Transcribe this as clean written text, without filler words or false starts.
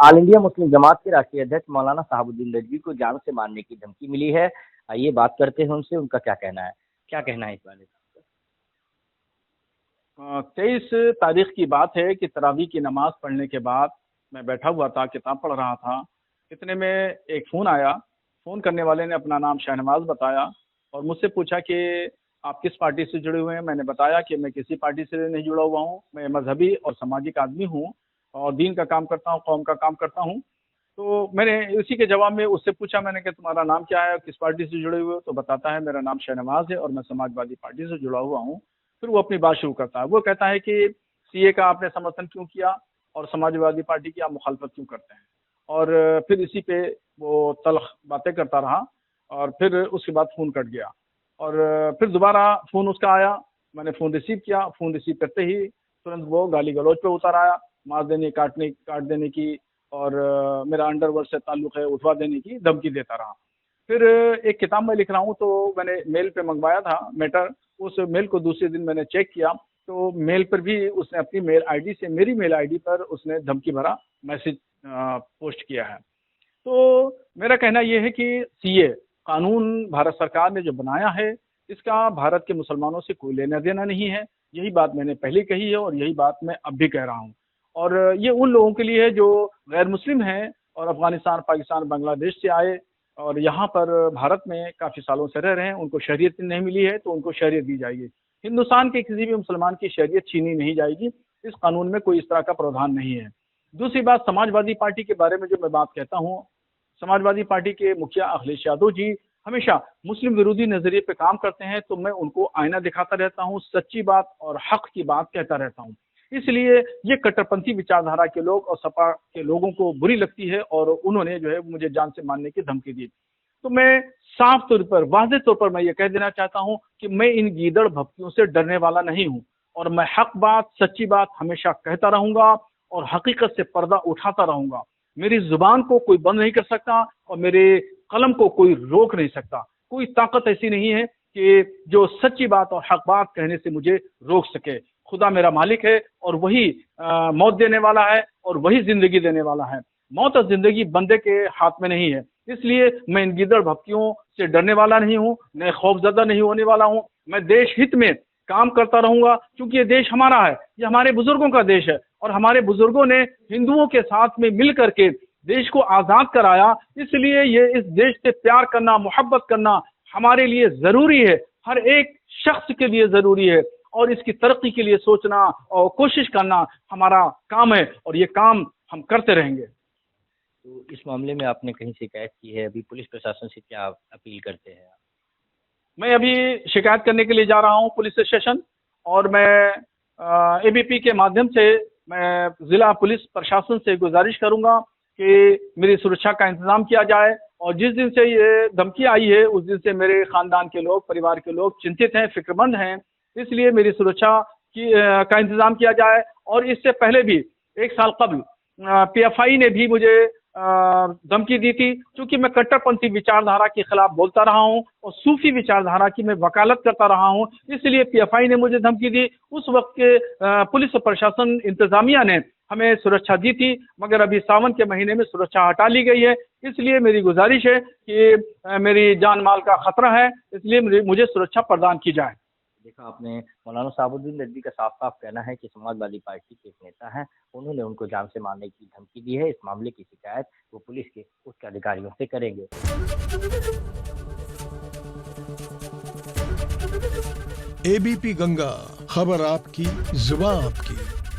All India Muslim जमात के राष्ट्रीय अध्यक्ष मौलाना शहाबुद्दीन रिजवी को जान से मारने की धमकी मिली है। आइए बात करते हैं उनसे, उनका क्या कहना है। क्या कहना है इस बारे में? 23 तारीख की बात है कि तरावी की नमाज पढ़ने के बाद मैं बैठा हुआ था, किताब पढ़ रहा था। इतने में एक फ़ोन आया। फ़ोन करने वाले ने अपना नाम शहनवाज बताया और मुझसे पूछा कि आप किस पार्टी से जुड़े हुए हैं। मैंने बताया कि मैं किसी पार्टी से नहीं जुड़ा हुआ हूँ, मैं मजहबी और सामाजिक आदमी हूँ और दीन का काम करता हूँ, कौम का काम करता हूँ। तो मैंने इसी के जवाब में उससे पूछा, मैंने कि तुम्हारा नाम क्या है, किस पार्टी से जुड़े हुए हो? तो बताता है मेरा नाम शहनवाज है और मैं समाजवादी पार्टी से जुड़ा हुआ हूँ। फिर वो अपनी बात शुरू करता है। वो कहता है कि सीए का आपने समर्थन क्यों किया और समाजवादी पार्टी की आप मुखालफत क्यों करते हैं? और फिर इसी पे वो तल्ख बातें करता रहा और फिर उसके बाद फ़ोन कट गया और फिर दोबारा फ़ोन उसका आया। मैंने फ़ोन रिसीव किया। फ़ोन रिसीव करते ही तुरंत वो गाली गलौज पे उतर आया, मार देने, काट देने की और मेरा अंडरवर्ल्ड से ताल्लुक़ है, उठवा देने की धमकी देता रहा। फिर एक किताब मैं लिख रहा हूँ तो मैंने मेल पे मंगवाया था मैटर। उस मेल को दूसरे दिन मैंने चेक किया तो मेल पर भी उसने अपनी मेल आईडी से मेरी मेल आईडी पर उसने धमकी भरा मैसेज पोस्ट किया है। तो मेरा कहना ये है कि सीए कानून भारत सरकार ने जो बनाया है, इसका भारत के मुसलमानों से कोई लेना देना नहीं है। यही बात मैंने पहले कही है और यही बात मैं अब भी कह रहा हूँ। और ये उन लोगों के लिए है जो गैर मुस्लिम हैं और अफ़गानिस्तान, पाकिस्तान, बांग्लादेश से आए और यहाँ पर भारत में काफ़ी सालों से रह रहे हैं। उनको शरीयत नहीं मिली है तो उनको शरीयत दी जाएगी। हिंदुस्तान के किसी भी मुसलमान की शरीयत छीनी नहीं जाएगी। इस कानून में कोई इस तरह का प्रावधान नहीं है। दूसरी बात, समाजवादी पार्टी के बारे में जो मैं बात कहता हूँ, समाजवादी पार्टी के मुखिया अखिलेश यादव जी हमेशा मुस्लिम विरोधी नज़रिए पे काम करते हैं, तो मैं उनको आईना दिखाता रहता हूँ, सच्ची बात और हक की बात कहता रहता हूँ। इसलिए ये कट्टरपंथी विचारधारा के लोग और सपा के लोगों को बुरी लगती है और उन्होंने जो है मुझे जान से मारने की धमकी दी। तो मैं साफ तौर पर, वाज़ेह तौर पर मैं ये कह देना चाहता हूँ कि मैं इन गीदड़ भपकियों से डरने वाला नहीं हूँ और मैं हक बात, सच्ची बात हमेशा कहता रहूँगा और हकीकत से पर्दा उठाता रहूँगा। मेरी ज़ुबान को कोई बंद नहीं कर सकता और मेरे कलम को कोई रोक नहीं सकता। कोई ताकत ऐसी नहीं है कि जो सच्ची बात और हक बात कहने से मुझे रोक सके। खुदा मेरा मालिक है और वही मौत देने वाला है और वही ज़िंदगी देने वाला है। मौत और ज़िंदगी बंदे के हाथ में नहीं है। इसलिए मैं इन गीदड़ भपकियों से डरने वाला नहीं हूँ, मैं खौफज़दा नहीं होने वाला हूँ। मैं देश हित में काम करता रहूँगा क्योंकि ये देश हमारा है, ये हमारे बुज़ुर्गों का देश है और हमारे बुज़ुर्गों ने हिंदुओं के साथ में मिल कर के देश को आज़ाद कराया। इसलिए ये इस देश से प्यार करना, मोहब्बत करना हमारे लिए ज़रूरी है, हर एक शख्स के लिए ज़रूरी है और इसकी तरक्की के लिए सोचना और कोशिश करना हमारा काम है और ये काम हम करते रहेंगे। तो इस मामले में आपने कहीं शिकायत की है, अभी पुलिस प्रशासन से क्या अपील करते हैं आप? मैं अभी शिकायत करने के लिए जा रहा हूँ पुलिस स्टेशन और मैं एबीपी के माध्यम से मैं ज़िला पुलिस प्रशासन से गुजारिश करूँगा कि मेरी सुरक्षा का इंतज़ाम किया जाए और जिस दिन से ये धमकी आई है उस दिन से मेरे ख़ानदान के लोग, परिवार के लोग चिंतित हैं, फ़िक्रमंद हैं। इसलिए मेरी सुरक्षा का इंतज़ाम किया जाए। और इससे पहले भी 1 साल कबल पीएफआई ने भी मुझे धमकी दी थी। चूँकि मैं कट्टरपंथी विचारधारा के खिलाफ बोलता रहा हूँ और सूफी विचारधारा की मैं वकालत करता रहा हूँ, इसलिए पीएफआई ने मुझे धमकी दी। उस वक्त के पुलिस प्रशासन इंतज़ामिया ने हमें सुरक्षा दी थी, मगर अभी सावन के महीने में सुरक्षा हटा ली गई है। इसलिए मेरी गुजारिश है कि मेरी जान माल का खतरा है, इसलिए मुझे सुरक्षा प्रदान की जाए। देखा आपने, मौलाना शहाबुद्दीन रिजवी का साफ-साफ कहना है कि समाजवादी पार्टी के एक नेता हैं, उन्होंने उनको जान से मारने की धमकी दी है। इस मामले की शिकायत वो पुलिस के उच्च अधिकारियों से करेंगे। एबीपी गंगा, खबर आपकी, जुबान आपकी।